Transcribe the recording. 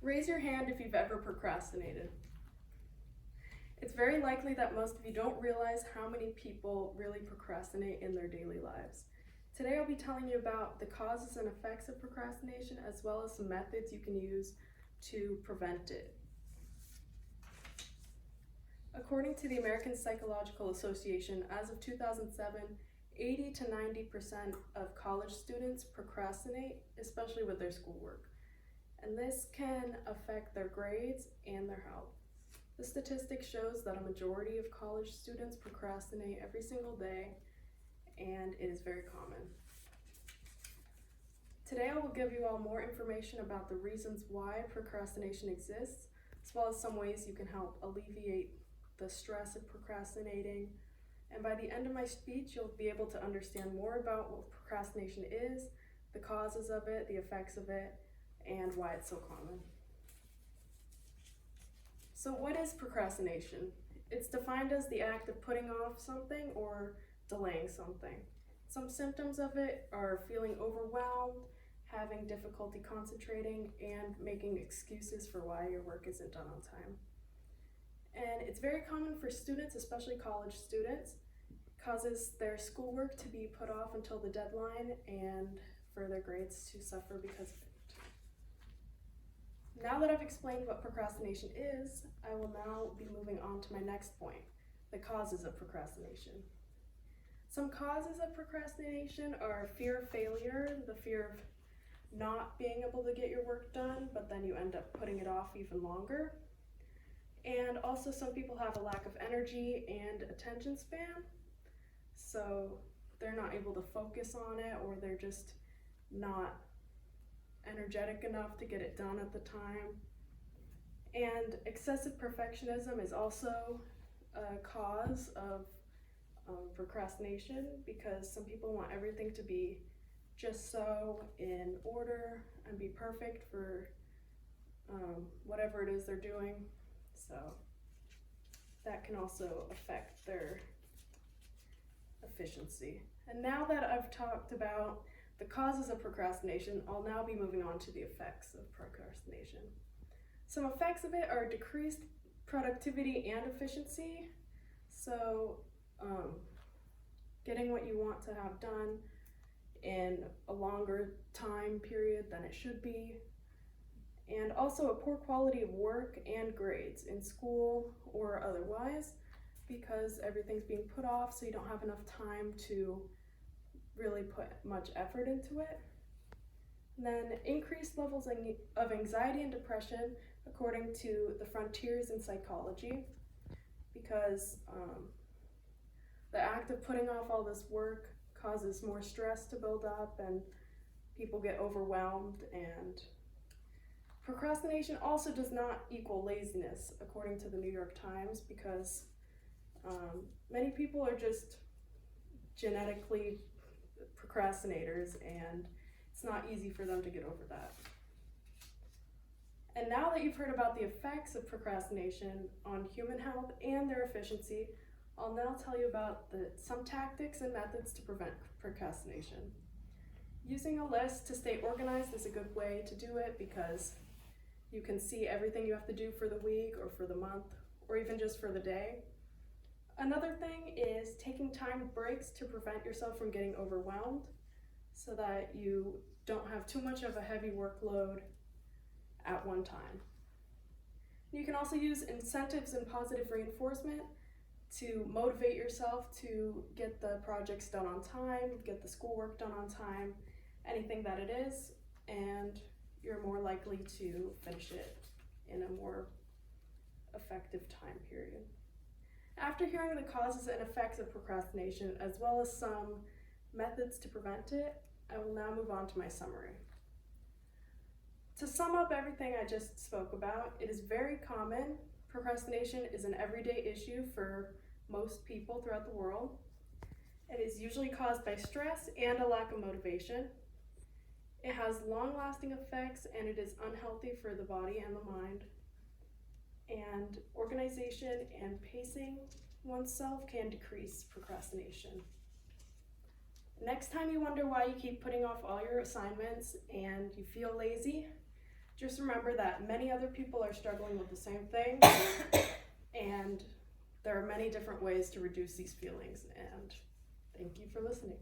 Raise your hand if you've ever procrastinated. It's very likely that most of you don't realize how many people really procrastinate in their daily lives. Today I'll be telling you about the causes and effects of procrastination, as well as some methods you can use to prevent it. According to the American Psychological Association, as of 2007, 80 to 90% of college students procrastinate, especially with their schoolwork. And this can affect their grades and their health. The statistic shows that a majority of college students procrastinate every single day, and it is very common. Today I will give you all more information about the reasons why procrastination exists, as well as some ways you can help alleviate the stress of procrastinating. And by the end of my speech, you'll be able to understand more about what procrastination is, the causes of it, the effects of it, and why it's so common. So what is procrastination? It's defined as the act of putting off something or delaying something. Some symptoms of it are feeling overwhelmed, having difficulty concentrating, and making excuses for why your work isn't done on time. And it's very common for students, especially college students. It causes their schoolwork to be put off until the deadline and for their grades to suffer because of it. Now that I've explained what procrastination is, I will now be moving on to my next point, the causes of procrastination. Some causes of procrastination are fear of failure, the fear of not being able to get your work done, but then you end up putting it off even longer. And also some people have a lack of energy and attention span, so they're not able to focus on it, or they're just not energetic enough to get it done at the time. And excessive perfectionism is also a cause of procrastination, because some people want everything to be just so in order and be perfect for whatever it is they're doing. So that can also affect their efficiency. And now that I've talked about the causes of procrastination, I'll now be moving on to the effects of procrastination. Some effects of it are decreased productivity and efficiency. So getting what you want to have done in a longer time period than it should be. And also a poor quality of work and grades in school or otherwise, because everything's being put off, so you don't have enough time to really put much effort into it. And then increased levels of anxiety and depression, according to the frontiers in psychology, because the act of putting off all this work causes more stress to build up, and people get overwhelmed. And procrastination also does not equal laziness, according to the New York Times, because many people are just genetically procrastinators, and it's not easy for them to get over that. And now that you've heard about the effects of procrastination on human health and their efficiency, I'll now tell you about some tactics and methods to prevent procrastination. Using a list to stay organized is a good way to do it, because you can see everything you have to do for the week or for the month or even just for the day. Another thing is taking timed breaks to prevent yourself from getting overwhelmed, so that you don't have too much of a heavy workload at one time. You can also use incentives and positive reinforcement to motivate yourself to get the projects done on time, get the schoolwork done on time, anything that it is, and you're more likely to finish it in a more effective time period. After hearing the causes and effects of procrastination, as well as some methods to prevent it, I will now move on to my summary. To sum up everything I just spoke about, it is very common. Procrastination is an everyday issue for most people throughout the world. It is usually caused by stress and a lack of motivation. It has long-lasting effects, and it is unhealthy for the body and the mind. And organization and pacing oneself can decrease procrastination. Next time you wonder why you keep putting off all your assignments and you feel lazy, Just remember that many other people are struggling with the same thing, and there are many different ways to reduce these feelings, and thank you for listening.